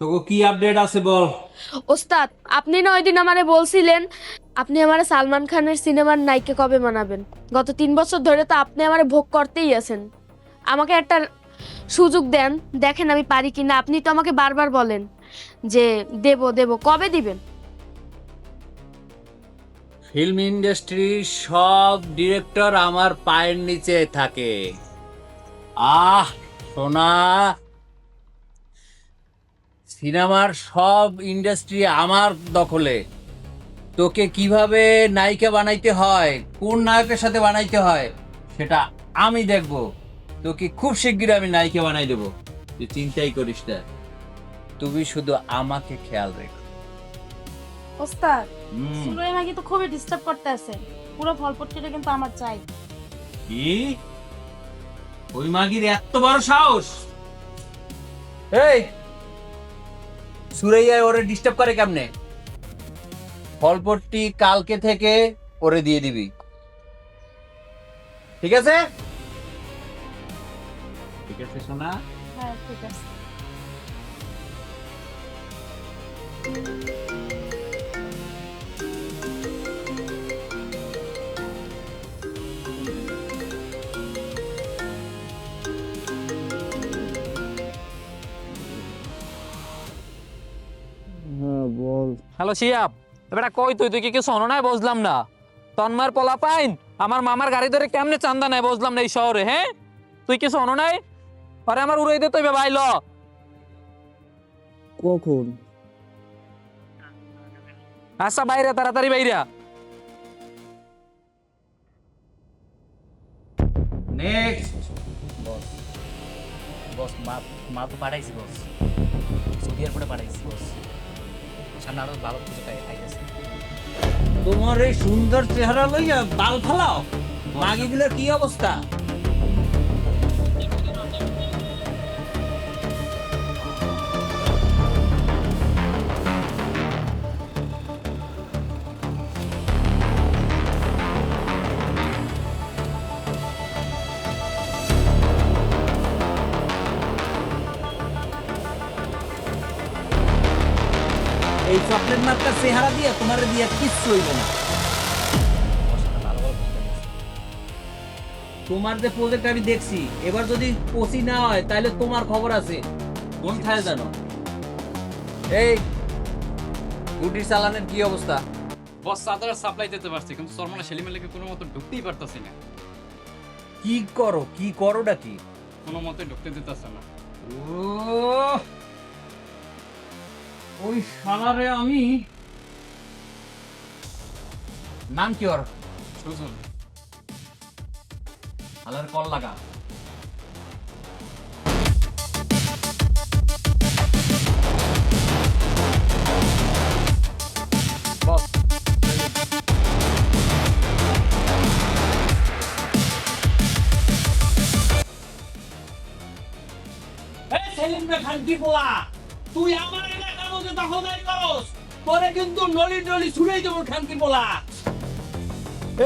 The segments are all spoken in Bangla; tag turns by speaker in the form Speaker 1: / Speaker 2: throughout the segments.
Speaker 1: তোকে কি আপডেট আছে বল।
Speaker 2: ওস্তাদ, আপনি না ওই দিন আমারে বলছিলেন আপনি আমারে সালমান খানের সিনেমার নায়িকা কবে বানাবেন। গত 3 বছর ধরে তো আপনি আমারে ভোগ করতেই আছেন। আমাকে একটা সুযোগ দেন, দেখেন আমি পারি কিনা। আপনি তো আমাকে বারবার বলেন যে দেব দেব, কবে দিবেন?
Speaker 1: ফিল্ম ইন্ডাস্ট্রির সব ডিরেক্টর আমার পায়ের নিচে থাকে। আহ সোনা, সিনেমার সব ইন্ডাস্ট্রি আমার দখলে। তোকে কিভাবে নায়িকা বানাইতে হয়, কোন নায়কের সাথে বানাইতে হয় সেটা আমি দেখব। তোকে খুব শিগগির আমি নায়িকা বানাই দেবো, তুই চিন্তাই করিস না। তুমি শুধু আমাকে খেয়াল রেখো।
Speaker 3: ওস্তাদ,
Speaker 1: হুম।
Speaker 3: সুলই মাগি তো খুবই ডিস্টার্ব করতে আছে। পুরো ফলপট্টিটা কিন্তু আমার চাই।
Speaker 1: কি? ওই মাগির এত বড় সাহস! এই সুরাইয়া ওরে ডিস্টার্ব করে কেমনে? ফলপট্টি কালকে থেকে ওরে দিয়ে দিবি, ঠিক আছে? ঠিক আছে সোনা।
Speaker 3: হ্যাঁ ঠিক আছে।
Speaker 4: হ্যালো শিয়াব, এবারে কই তুই তুই কি কিছু শোনো নাই? বুঝলাম না। তন্মার পোলা পাইন আমার মামার গাড়ি ধরে কেমনে চান্দা নেয় বুঝলাম না এই শহরে। হ্যাঁ, তুই কি শোনো নাই? আরে আমার উড়াই দে তুই ভাইল।
Speaker 5: কখন?
Speaker 4: আচ্ছা বাইরে, তাড়াতাড়ি বাইরে।
Speaker 1: নেক্সট।
Speaker 6: বস বস মা তো পাঠাইছি বস, সৌদি এয়ারপোর্টে পাঠাইছি বস। সামনে আরো ভালো কিছু খাইতেছে।
Speaker 1: তোমার এই সুন্দর চেহারা লইয়া বাল ফালাও, মাগিগুলোর কি অবস্থা? এই চকলেট মার্কার চেহারা দিয়ে তোমার দিয়ে কিচ্ছু হইব না।
Speaker 6: বস একটা ভালো ভালো কিছু খাইতেছে।
Speaker 1: তোমার যে প্রজেক্ট আমি দেখছি, এবার যদি পসি না হয় তাহলে তোমার খবর আছে কোন থায় জানো। এই গুটির চালানের কি অবস্থা?
Speaker 7: বস চাদর সাপ্লাই দিতে পারছি, কিন্তু সরমনা সেলিমেলেকে কোনো মতো ঢুকতেই পারতাছি না।
Speaker 1: কি করোটা কি?
Speaker 7: কোনো মতে ঢুকতে দিতেছে না।
Speaker 1: ও ওই শালারে আমি, নাম কি ওর?
Speaker 7: সুজন,
Speaker 1: শালার কল লাগা।
Speaker 4: বস
Speaker 1: এই সেলিম বে খানকি পোলা, তুই আমার এলাকার মধ্যে দখলদারি করস, তোরে কিন্তু নলি নলি ছুড়াই দেবো খানকি পোলা।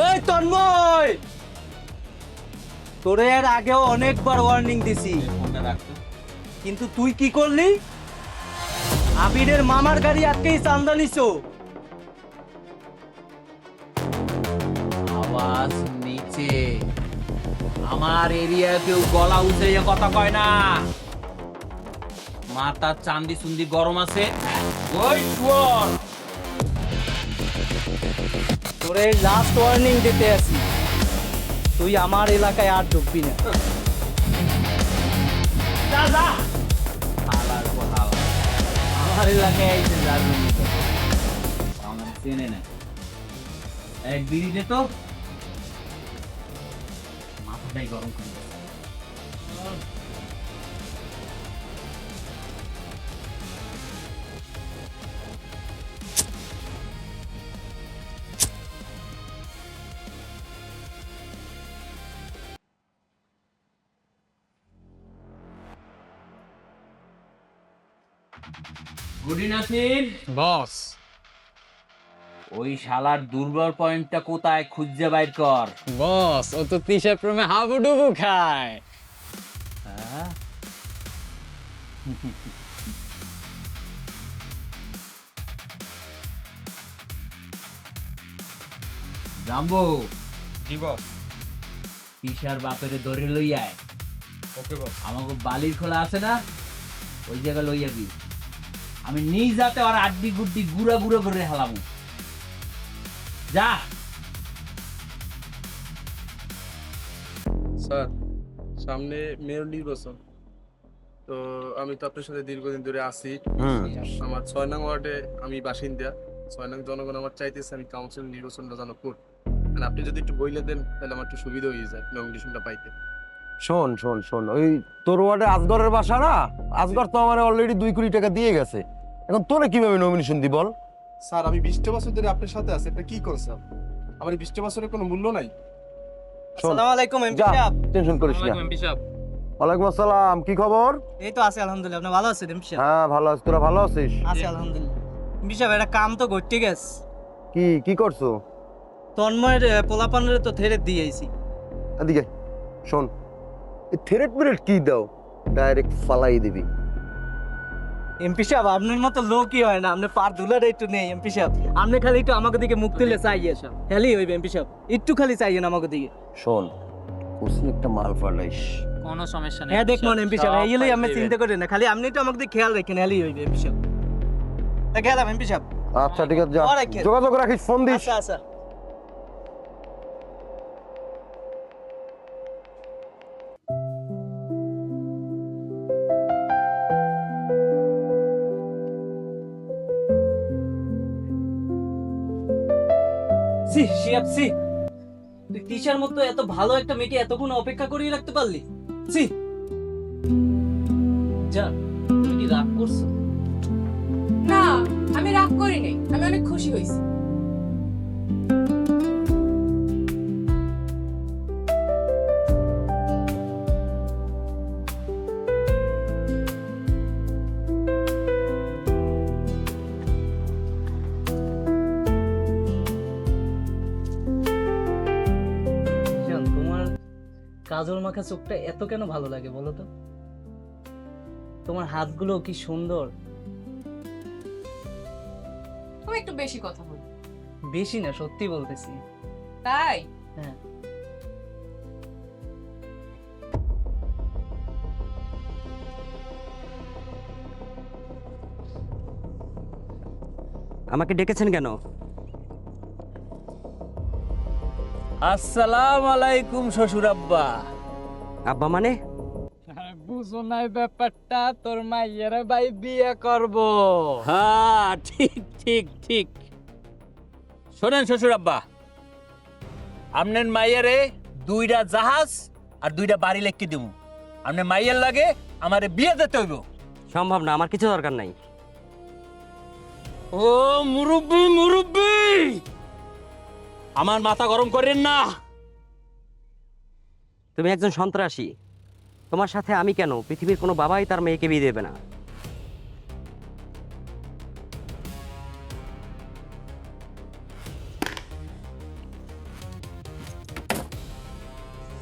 Speaker 5: এই তন্ময়, তোরে এর আগেও অনেকবার ওয়ার্নিং দিছি,
Speaker 1: ফোনটা রাখতো।
Speaker 5: কিন্তু তুই কি করলি? আবিরের মামার গাড়ি আজকেই চান্দা নিছো।
Speaker 1: আওয়াজ নিচে, আমার এরিয়া কেউ গলা উঁচাইয়া কথা কয় না। মাথার চান্দি চুন্দি গরম আছে, ওই শুয়োর।
Speaker 5: তোরে লাস্ট ওয়ার্নিং দিতে আছি, তুই আমার এলাকায় আর ঢুকবি না।
Speaker 1: যা যা হালার কোথাও আমার এলাকায় আইছে রাজনীতি করে। আমার চেনে না, এক বিড়ি দে তো, মাথাটাই গরম করে দিছে। গুডি নাসির,
Speaker 7: বস
Speaker 1: ওই শালার দুর্বল পয়েন্টটা কোথায় খুঁজে বাইর কর।
Speaker 7: বস ও তো তিশা প্রেমে হাবুডুবু খায়।
Speaker 1: হ্যাঁ? রামবো
Speaker 7: জি বস।
Speaker 1: কিসার বাপেরে ধরে লই আয়।
Speaker 7: ওকে বস।
Speaker 1: আমাকে বালির খোলা আছে না, ওই জায়গায় লই যাবি। আমি নিজ যাতে আর আড্ডি গুড্ডি গুড়া গুড়া করে হেলামু। যা।
Speaker 8: স্যার, সামনে মেয়র নির্বাচন, তো আমি তো আপনার সাথে দীর্ঘদিন ধরে আছি। আমার 6 নং ওয়ার্ডে আমি বাসিন্দা। 6 নং জনগণ আমার চাইতেছে আমি কাউন্সিল নির্বাচনটা যেন করি। মানে আপনি যদি একটু বইলে দেন তাহলে আমার একটু সুবিধা হয়ে যায় নমিনেশনটা পাইতে।
Speaker 9: শোন শোন শোন, ওই তোর ওয়ার্ডে আজগরের বাসা না? আজগর তো আমার অলরেডি 2 কোটি টাকা দিয়ে গেছে। এখন তোরে কিভাবে নমিনেশন দি বল?
Speaker 8: স্যার, আমি 20টা বছর ধরে আপনার সাথে আছি, এটা কি করছেন? আমার এই 20টা বছরের কোনো মূল্য নাই?
Speaker 9: শোন,
Speaker 5: আসসালামু আলাইকুম এমপি
Speaker 9: যা,
Speaker 5: সাহেব।
Speaker 9: টেনশন করিস না।
Speaker 7: এমপি সাহেব।
Speaker 9: ওয়ালাইকুম আসসালাম, কি খবর?
Speaker 5: এই তো আছে আলহামদুলিল্লাহ, আপনি ভালো আছেন এমপি সাহেব?
Speaker 9: হ্যাঁ ভালো আছি, তোরা ভালো আছিস?
Speaker 5: আছে আলহামদুলিল্লাহ। এমপি সাহেব, একটা কাম তো ঘটতে গেছে।
Speaker 9: কি কি করছো?
Speaker 5: তন্ময়ের পোলাপানের তো থেরে দিয়েছি।
Speaker 9: এদিকে শোন, এই থ্রেট মিরেট কি দাও, ডাইরেক্ট ফালাই দিবি।
Speaker 5: এমপি সাহেব, আপনার মতো লোকই হয় না, আপনি পার দুলার একটু নেই এমপি সাহেব। আপনি খালি একটু আমাকে দিকে মুখ তুলে চাইয়ে সব হেলি হইবে এমপি সাহেব, একটু খালি চাইয়েন আমাকে দিকে।
Speaker 9: শোন, কুসি একটা মাল ফালাইস।
Speaker 4: কোনো সমস্যা নেই
Speaker 5: হ্যাঁ দেখুন এমপি সাহেব,
Speaker 4: সব
Speaker 5: এই হলেই আমি
Speaker 4: পাইয়ে
Speaker 5: চিন্তা করি না, খালি আপনি একটু আমাকে দিকে খেয়াল রাখেন, হেলি হইবে এমপি সাহেব। তা গেলাম এমপি সাহেব।
Speaker 9: আচ্ছা ঠিক আছে, যা,
Speaker 5: Alright, kid.
Speaker 9: যোগাযোগ রাখিস, ফোন দিস।
Speaker 5: আচ্ছা আচ্ছা। সি শিয়াব সি, তুই টিচার মতো এত ভালো একটা মেয়েকে এতক্ষণ অপেক্ষা করিয়ে রাখতে পারলি? সি যা, তুমি কি রাগ করছো?
Speaker 10: না, আমি রাগ করি নাই, আমি অনেক খুশি হয়েছি।
Speaker 5: জান, তোমার কাজল মাখা চোখটা এত কেন ভালো লাগে বলো তো? তোমার হাতগুলো কি সুন্দর।
Speaker 10: তুমি একটু বেশি কথা বল।
Speaker 5: বেশি না, সত্যি বলতেছি।
Speaker 10: তাই?
Speaker 5: হ্যাঁ।
Speaker 11: আমাকে ডেকেছেন কেন?
Speaker 1: আসসালামু আলাইকুম শ্বশুর আব্বা।
Speaker 11: আব্বা মানে?
Speaker 5: বুঝো নাই ব্যাপারটা, তোর মাইয়ের ভাই বিয়ে করব।
Speaker 1: হ্যাঁ ঠিক ঠিক ঠিক। শোনেন শ্বশুর আব্বা, আপনার মাইয়ারে 2টা জাহাজ আর 2টা বাড়ি লেখকে দিব। আপনার মাইয়ার লাগে আমারে বিয়ে দিতে হইব।
Speaker 11: সম্ভব না, আমার কিছু দরকার নাই।
Speaker 1: ও মুরব্বি মুরব্বি, আমার মাথা গরম করেন না।
Speaker 11: তুমি একজন সন্ত্রাসী, তোমার সাথে আমি কেন? পৃথিবীর কোনো বাবাই তার মেয়েকে বিয়ে দেবে না।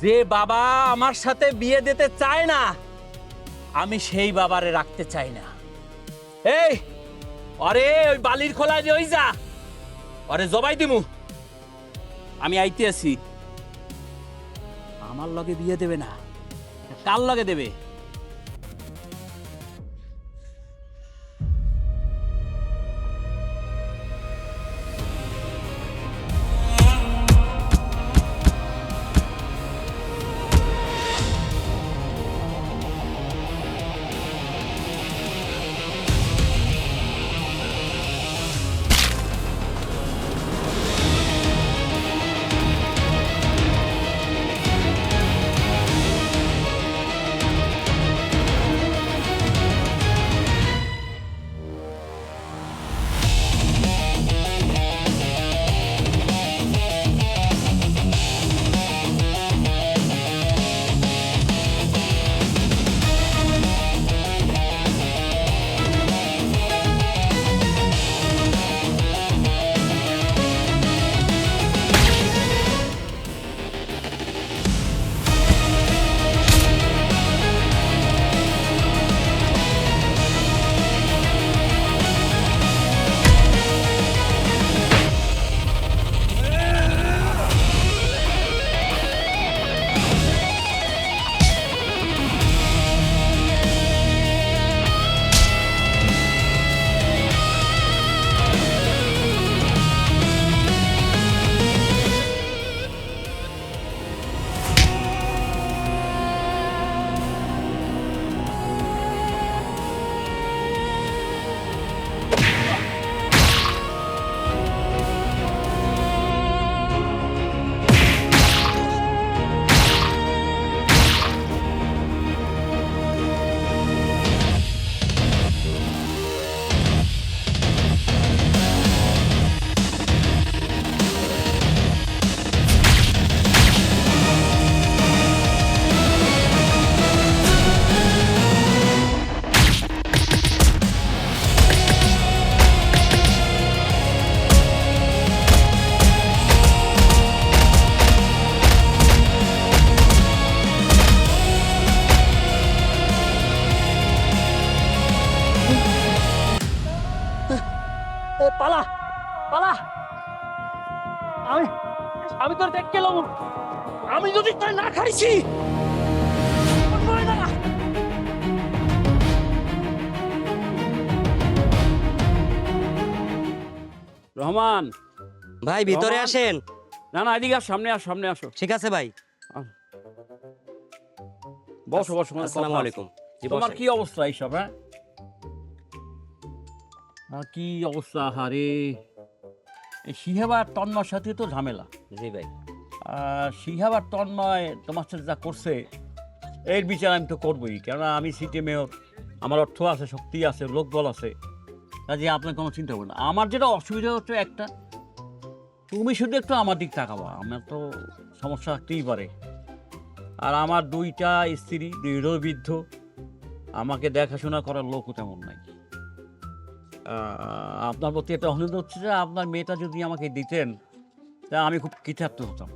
Speaker 1: যে বাবা আমার সাথে বিয়ে দিতে চায় না, আমি সেই বাবারে রাখতে চাই না। এই আরে ওই বালির খোলায় যে ওই যা, আরে জবাই দিমু। আমি আইতে আছি। আমার লগে বিয়ে দেবে না, কার লগে দেবে?
Speaker 5: এ পালা পালা, আমি আমি তোর দেখ গেলাম, আমি যদি তাই না খাইছি
Speaker 6: রহমান,
Speaker 11: ভাই ভিতরে
Speaker 6: রহমান।
Speaker 11: আসেন।
Speaker 6: না না, এদিকে আস, সামনে আস, সামনে আসো।
Speaker 11: ঠিক আছে ভাই।
Speaker 6: বসো বসো,
Speaker 11: আসসালামু আলাইকুম। জি,
Speaker 6: তোমার
Speaker 11: বসেন।
Speaker 6: কি অবস্থা এইসব? হ্যাঁ, কি অবস্থা? হারে, এই শিহাব আর তন্ময়ের সাথে তো ঝামেলা।
Speaker 11: জি ভাই।
Speaker 6: আর শিহাব আর তন্ময় তোমার সাথে যা করছে, এর বিচার আমি তো করবোই, কেননা আমি সিটি মেয়র, আমার অর্থ আছে, শক্তি আছে, লোকবল আছে, কাজে আপনার কোনো চিন্তা করবেন না। আমার যেটা অসুবিধা হচ্ছে একটা, তুমি শুধু একটু আমার দিক তাকাবা, আমার তো সমস্যা থাকতেই পারে। আর আমার দুইটা স্ত্রী, দুই বৃদ্ধ, আমাকে দেখাশোনা করার লোকও তেমন নাই। আপনার প্রতি একটা অনুরোধ হচ্ছে যে আপনার মেয়েটা যদি আমাকে দিতেন, তা আমি খুব কৃতার্থ হতাম।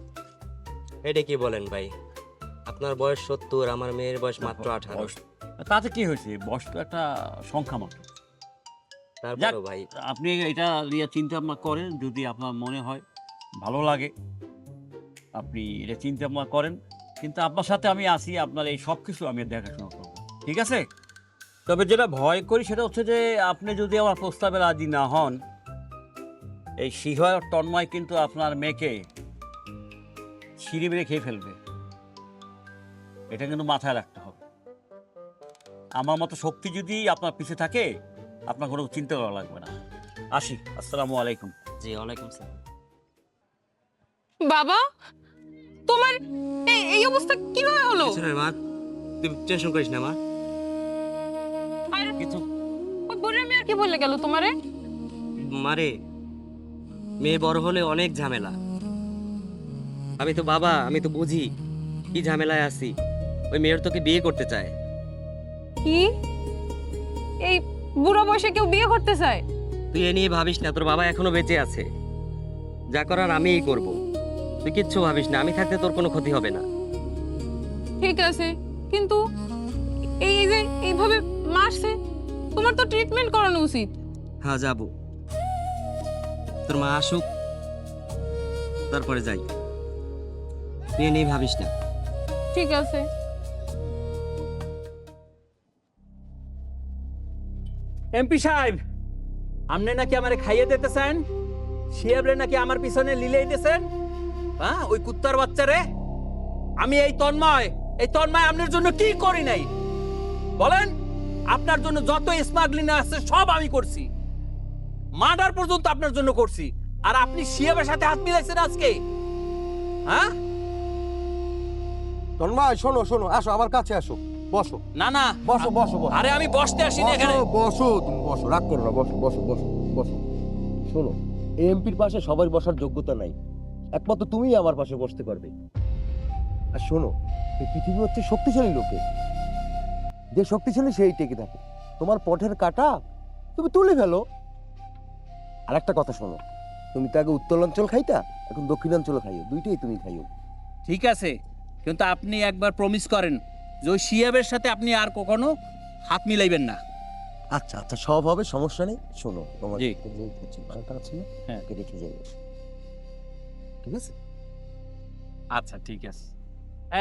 Speaker 11: এটা কি বলেন ভাই? আপনার বয়স 70, আমার মেয়ের বয়স মাত্র 18।
Speaker 6: বয়স- তাতে কি হয়েছে? বয়স তো একটা সংখ্যা মাত্র।
Speaker 11: তারপরও ভাই,
Speaker 6: আপনি এটা নিয়ে চিন্তা ভাবনা করেন, যদি আপনার মনে হয় ভালো লাগে আপনি এটা চিন্তা ভাবনা করেন, কিন্তু আপনার সাথে আমি আসি, আপনার এই সব কিছু আমি দেখাশোনা করবো, ঠিক আছে? তবে যেটা ভয় করি সেটা হচ্ছে যে আপনি যদি আমার প্রস্তাবে রাজি না হন, এই শিহর তন্ময় কিন্তু আপনার মেয়েকে সিঁড়ি মেরে খেয়ে ফেলবে, এটা কিন্তু মাথায় রাখতে হবে। আমার মতো শক্তি যদি আপনার পিছে থাকে, আপনার কোনো চিন্তা করা লাগবে না। আসি, আসসালামু আলাইকুম।
Speaker 11: জি ওয়ালাইকুম সালাম।
Speaker 10: বাবা, তোমার এই অবস্থা কিভাবে হলো?
Speaker 11: কিছু নয় মা, তুই টেনশন করিস না মা।
Speaker 10: আর
Speaker 11: কিছু
Speaker 10: ওই বুড়ির মেয়ে আর কি বলে গেল তোমারে?
Speaker 11: মারে, মেয়ে বড় হলে অনেক ঝামেলা। আমি তো বাবা, আমি তো বুঝি কি ঝামেলায় আছি। ওই মেয়ের তোকে বিয়ে করতে চায়।
Speaker 10: কি, এই বুড়ো বয়সে কেউ বিয়ে করতে চায়?
Speaker 11: তুই এ নিয়ে ভাবিস না, তোর বাবা এখনো বেঁচে আছে। যা করার আমিই করব। তুই কিচ্ছু ভাবিস না, আমি থাকতে তোর কোনো ক্ষতি হবে না।
Speaker 10: ঠিক আছে, কিন্তু এই যে এইভাবে মারছে, তোমার তো ট্রিটমেন্ট করানো উচিত।
Speaker 11: হ্যাঁ যাব, তোর মা আসুক, তারপরে যাই। তুই এ নিয়ে ভাবিস না।
Speaker 10: ঠিক আছে।
Speaker 1: এমপি সাহেব, আপনি নাকি আমারে খাইয়ে দিতেছেন, শিয়াবরে নাকি আমার পিছনে লিলেই দিতেছেন। হ্যাঁ, ওই কুত্তার বাচ্চারে। আমি এই তন্ময় আপনার জন্য কি করি নাই বলেন? আপনার জন্য যত স্মাগলিং আছে সব আমি করছি, মার্ডার পর্যন্ত আপনার জন্য করছি, আর আপনি শিয়াবের সাথে হাত মিলাইছেন আজকে। হ্যাঁ,
Speaker 9: তন্ময় শোনো শোনো, আসো আমার কাছে আসো, বসো।
Speaker 1: না না,
Speaker 9: বসো বসো বসো।
Speaker 1: আরে আমি বসতে আসিনি এখানে।
Speaker 9: বসো বসো, তুমি বসো, রাগ করো না, বসো বসো বসো বসো। শোনো, এমপির পাশে সবার বসার যোগ্যতা নাই, একমাত্র তুমিই আমার পাশে বসতে পারবে। আর শোনো, এই পৃথিবী হচ্ছে শক্তিশালী লোকে, যে শক্তিশালী সেই টেকে থাকে। তোমার পথের কাটা তুমি তুলে ফেলো। আর একটা কথা শোনো, তুমি তো আগে উত্তরাঞ্চল খাইতা, এখন দক্ষিণাঞ্চল খাইও, দুইটাই তুমি খাইও।
Speaker 1: ঠিক আছে, কিন্তু আপনি একবার প্রমিস করেন যে ওই শিয়াবের সাথে আপনি আর কখনো হাত মিলাইবেন না।
Speaker 9: আচ্ছা আচ্ছা, সব হবে, সমস্যা নেই। শোনো, তোমার
Speaker 1: জি।
Speaker 9: ভাড়াটা আছে না,
Speaker 1: হ্যাঁ।
Speaker 9: ওকে রেখে যাই, ঠিক আছে?
Speaker 1: আচ্ছা ঠিক আছে।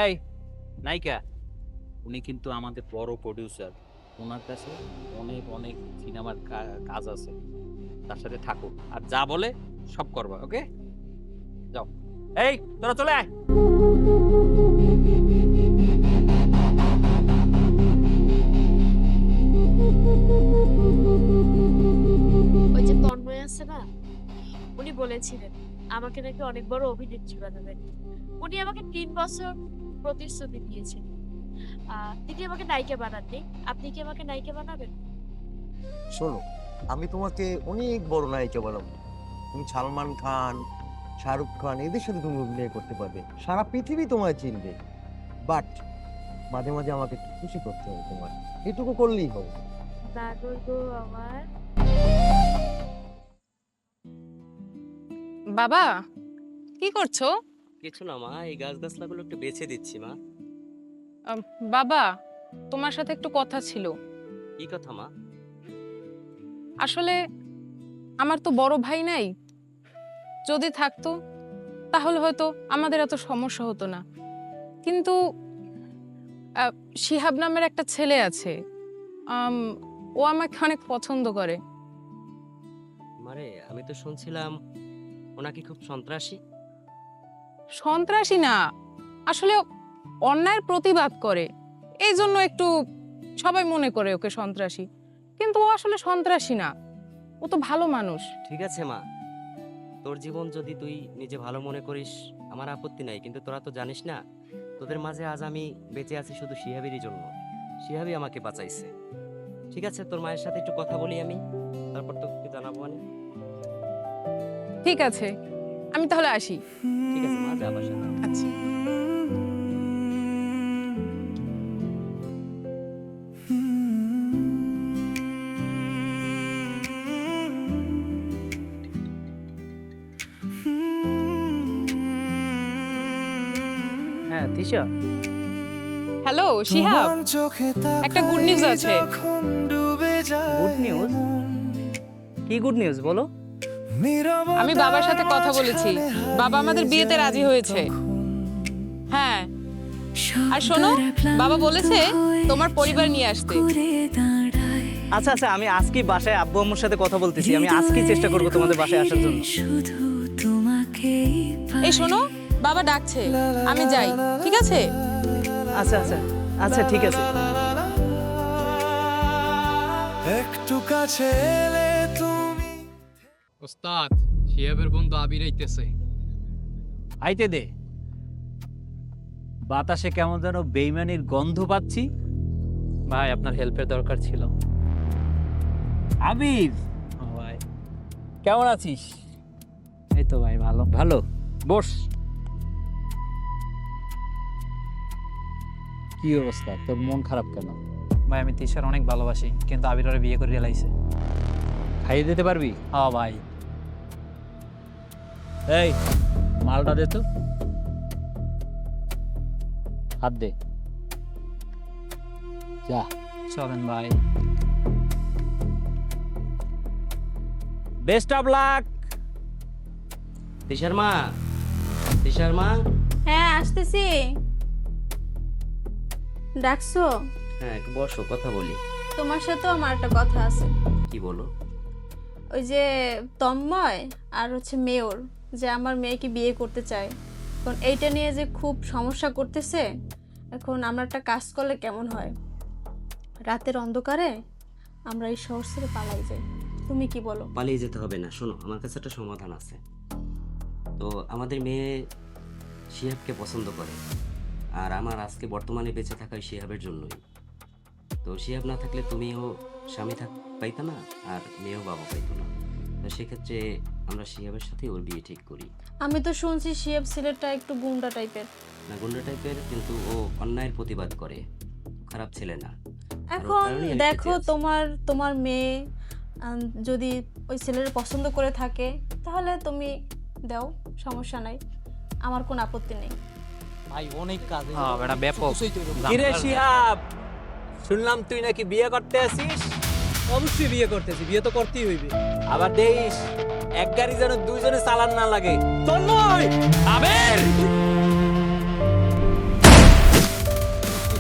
Speaker 1: এই নায়িকা, উনি কিন্তু আমাদের বড় প্রডিউসার, ওনার কাছে অনেক অনেক সিনেমার কাজ আছে, তার সাথে থাকো, আর যা বলে সব করবা। ওকে, যাও। এই তোরা চলে আয়।
Speaker 2: ওই যে তন্ময় আছে না, উনি বলেছিলেন আমাকে নাকি অনেক বড় অভিনেত্রী বানাবেন। উনি আমাকে 3 বছর প্রতিশ্রুতি দিয়েছেন। তিনি আমাকে নায়িকা বানাননি, আপনি কি আমাকে নায়িকা বানাবেন?
Speaker 9: শোনো, আমি তোমাকে অনেক বড় নায়িকা বানাবো। তুমি সালমান খান, শাহরুখ খান এদের সাথে তুমি অভিনয় করতে পারবে, সারা পৃথিবী তোমায় চিনবে। বাট মাঝে মাঝে আমাকে একটু খুশি করতে হবে, তোমার এটুকু করলেই হবে।
Speaker 2: না গো আমার।
Speaker 10: বাবা, কি করছো?
Speaker 11: কিছু না মা, এই গাছগাছলাগুলো একটু বেছে দিচ্ছি মা।
Speaker 10: বাবা, তোমার সাথে একটু কথা ছিল।
Speaker 11: কি কথা মা?
Speaker 10: আসলে আমার তো বড় ভাই নাই, যদি থাকতো তাহলে হয়তো আমাদের এত সমস্যা হতো না। কিন্তু শিহাব নামের একটা ছেলে আছে, ও আমাকে অনেক পছন্দ করে।
Speaker 11: মারে আমি তো শুনছিলাম ও নাকি খুব সন্ত্রাসী।
Speaker 10: সন্ত্রাসী না, আসলে অন্যায়ের প্রতিবাদ করে, এই জন্য একটু সবাই মনে করে ওকে সন্ত্রাসী, কিন্তু ও আসলে সন্ত্রাসী না, ও তো ভালো মানুষ।
Speaker 11: ঠিক আছে মা, তোর জীবন যদি তুই নিজে ভালো মনে করিস আমার আপত্তি নাই, কিন্তু তোরা তো জানিস না তোদের মাঝে আজ আমি বেঁচে আছি শুধু শিহাবেরই জন্য। শিহাবই আমাকে বাঁচাইছে। ঠিক আছে, তোর মায়ের সাথে একটু কথা বলি আমি, তারপর তোকে জানাবো। মানে
Speaker 10: ঠিক আছে, আমি তাহলে আসি।
Speaker 11: ঠিক আছে মা, যা বাসা।
Speaker 10: আচ্ছা।
Speaker 5: হ্যাঁ তিশা,
Speaker 10: হ্যালো শিহাব, একটা গুড নিউজ আছে।
Speaker 5: Good news? কি গুড নিউজ বলো?
Speaker 10: আমি বাবার সাথে কথা বলেছি, বাবা আমাদের বিয়েতে রাজি হয়েছে। হ্যাঁ, আর শোনো, বাবা বলেছে তোমার পরিবার নিয়ে আসতে।
Speaker 5: আচ্ছা আচ্ছা, আমি আজকেই বাসায় আব্বু আম্মুর সাথে কথা বলতেছি, আমি আজকেই চেষ্টা করবো তোমাদের বাসায় আসার জন্য।
Speaker 10: এই শোনো, বাবা ডাকছে, আমি যাই, ঠিক আছে?
Speaker 5: আচ্ছা আচ্ছা আচ্ছা, ঠিক আছে।
Speaker 12: একটু কাছে এলে তুমি।
Speaker 7: ওস্তাদ, শিহাবের বন্ধু আবির আইতেছে।
Speaker 1: আইতে দে, বাতাসে কেমন যেন বেইমানির গন্ধ পাচ্ছি।
Speaker 4: ভাই আপনার হেল্পের দরকার ছিল।
Speaker 1: আবির,
Speaker 4: ভাই
Speaker 1: কেমন আছিস?
Speaker 4: এই তো ভাই ভালো।
Speaker 1: ভালো, বস। কি অবস্থা, তোর মন খারাপ কেন?
Speaker 4: ভাই আমি তিশার অনেক ভালোবাসি, কিন্তু আবির ওরে বিয়ে করে রেলাইছে।
Speaker 1: খাইয়ে দিতে পারবি?
Speaker 4: হ্যাঁ ভাই।
Speaker 1: এই মালটা দে তো, হাত দে, যা।
Speaker 4: চলেন ভাই।
Speaker 1: Best of luck.
Speaker 11: তিশার মা, তিশার মা।
Speaker 3: হ্যাঁ আসতেছি। ডাকছো?
Speaker 11: হ্যাঁ একটু বসো, কথা বলি।
Speaker 3: তোমার সাথেও আমার একটা কথা আছে।
Speaker 11: কি বলো?
Speaker 3: ওই যে তন্ময় আর হচ্ছে মেয়র, যে আমার মেয়েকে বিয়ে করতে চায়, এখন এইটা নিয়ে যে খুব সমস্যা করতেছে। এখন আমরা একটা কাজ করলে কেমন হয়? রাতের অন্ধকারে আমরা এই শহর ছেড়ে পালাই যাই, তুমি কি বলো?
Speaker 11: পালিয়ে যেতে হবে না, শোনো আমার কাছে একটা সমাধান আছে। তো আমাদের মেয়ে শিহাবকে পছন্দ করে, আর আমার আজকে বর্তমানে বেঁচে থাকা ওই শিহাবের জন্যই। তো শিহাব না থাকলে তুমিও স্বামী পাইতো না, আর মেয়েও বাবা পাইতো না। তো সেক্ষেত্রে আমরা শিহাবের সাথে ওর বিয়ে ঠিক করি।
Speaker 3: আমি তো শুনছি শিহাব ছেলেটা একটু গুন্ডা টাইপের।
Speaker 11: না গুন্ডা টাইপের, কিন্তু ও অন্যায়ের প্রতিবাদ করে, খারাপ ছেলে না।
Speaker 3: এখন দেখো, তোমার মেয়ে যদি ওই ছেলের পছন্দ করে থাকে তাহলে তুমি দাও, সমস্যা নাই, আমার কোনো আপত্তি নেই।
Speaker 5: ভাই অনেক কাজ।
Speaker 4: হ্যাঁ বেটা ব্যাপক।
Speaker 1: কিরে শিহাব, শুনলাম তুই নাকি বিয়ে করতে আসিস?
Speaker 5: অবশ্যই বিয়ে করতেছি, বিয়ে তো করতেই হইবে।
Speaker 1: আবার দেখিস এক গাড়ি যেন দুইজনে চালান না লাগে।
Speaker 5: তন্ময়!
Speaker 4: আবির,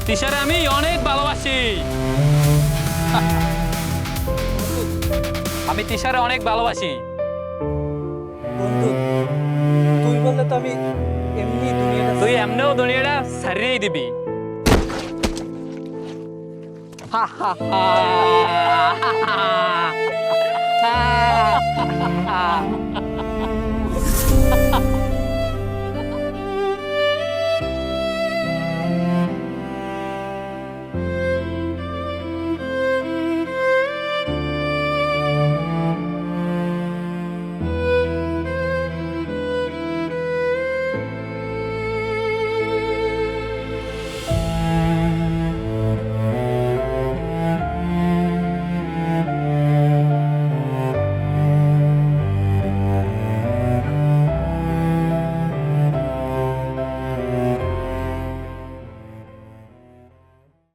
Speaker 4: তিশারে আমি অনেক ভালোবাসি। আমি তিশারে অনেক ভালোবাসি।
Speaker 5: বন্ধু, তুই বললে তো আমি এমনি দুনিয়াটা।
Speaker 4: তুই এমনিও দুনিয়াটা ছাড়িয়েই দিবি। হা হা হা।